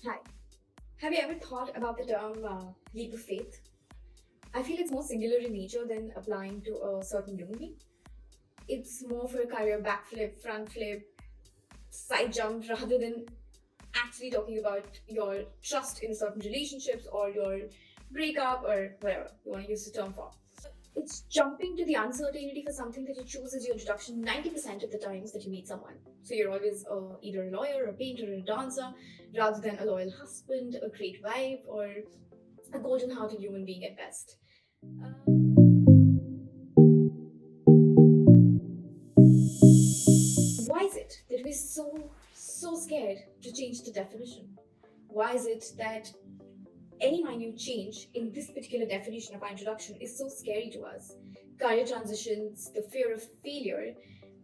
Hi. Have you ever thought about the term leap of faith? I feel it's more singular in nature than applying to a certain human being. It's more for a career backflip, front flip, side jump rather than actually talking about your trust in certain relationships or your breakup or whatever you want to use the term for. It's jumping to the uncertainty for something that you choose as your introduction 90% of the times that you meet someone. So you're always either a lawyer, a painter, or a dancer, rather than a loyal husband, a great wife, or a golden hearted human being at best. Why is it that we're so scared to change the definition? Why is it that any minute change in this particular definition of our introduction is so scary to us? Career transitions, the fear of failure,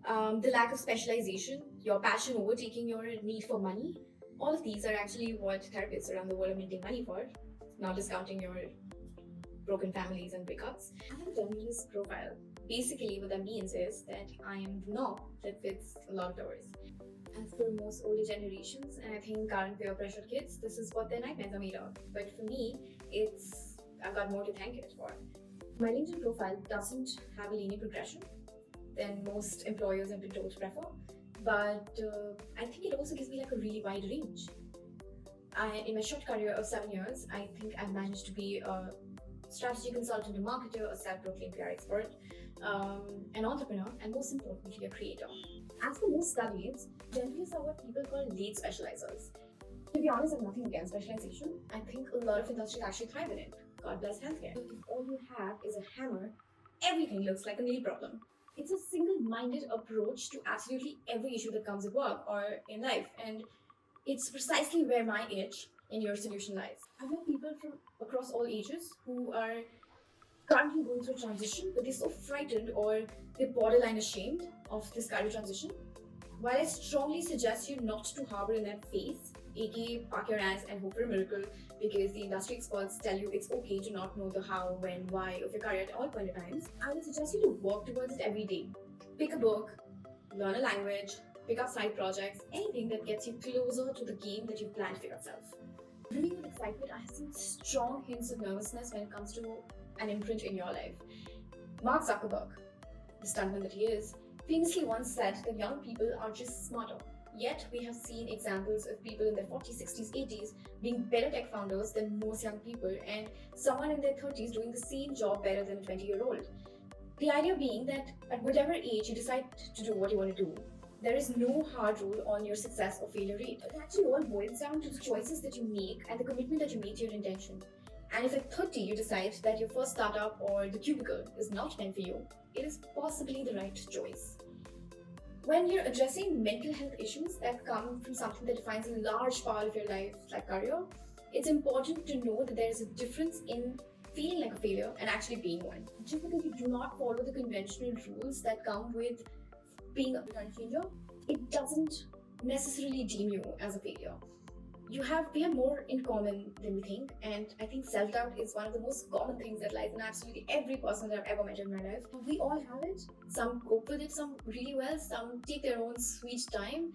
the lack of specialization, your passion overtaking your need for money, all of these are actually what therapists around the world are minting money for, not discounting your broken families and breakups. I have done this profile. Basically, what that means is that I am the norm that fits a lot of doors. As for most older generations, and I think current peer pressure kids, this is what their nightmares are made of. But for me, I've got more to thank it for. My LinkedIn profile doesn't have a linear progression than most employers have been told to prefer, but I think it also gives me like a really wide range. In my short career of 7 years, I think I've managed to be a strategy consultant, a marketer, a self-proclaimed PR expert, an entrepreneur, and most importantly, a creator. As for most studies, generalists are what people call late specializers. To be honest, I have nothing against specialization. I think a lot of industries actually thrive in it. God bless healthcare. If all you have is a hammer, everything looks like a nail problem. It's a single-minded approach to absolutely every issue that comes at work or in life, and it's precisely where my edge in your solution lies. I've met people from across all ages who are currently going through a transition, but they're so frightened or they're borderline ashamed of this career transition. While I strongly suggest you not to harbor in that phase, aka park your ass and hope for a miracle, because the industry experts tell you it's okay to not know the how, when, why of your career at all point of times, I would suggest you to work towards it every day. Pick a book, learn a language, pick up side projects, anything that gets you closer to the game that you've planned for yourself. Brimming with excitement, I have seen strong hints of nervousness when it comes to an imprint in your life. Mark Zuckerberg, the stuntman that he is, famously once said that young people are just smarter. Yet, we have seen examples of people in their 40s, 60s, 80s being better tech founders than most young people, and someone in their 30s doing the same job better than a 20-year-old. The idea being that at whatever age you decide to do what you want to do, there is no hard rule on your success or failure rate. It actually all boils down to the choices that you make and the commitment that you make to your intention. And if at 30 you decide that your first startup or the cubicle is not meant for you, it is possibly the right choice. When you're addressing mental health issues that come from something that defines a large part of your life, like career, it's important to know that there is a difference in feeling like a failure and actually being one. Just because you do not follow the conventional rules that come with being a time changer, it doesn't necessarily deem you as a failure. We have more in common than we think, and I think self-doubt is one of the most common things that lies in absolutely every person that I've ever met in my life. We all have it. Some cope with it, some really well, some take their own sweet time.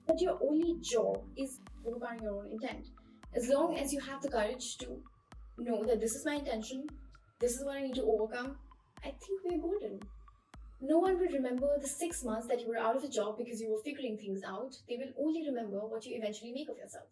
But your only job is overcoming your own intent. As long as you have the courage to know that this is my intention, this is what I need to overcome, I think we're golden. No one will remember the 6 months that you were out of a job because you were figuring things out. They will only remember what you eventually make of yourself.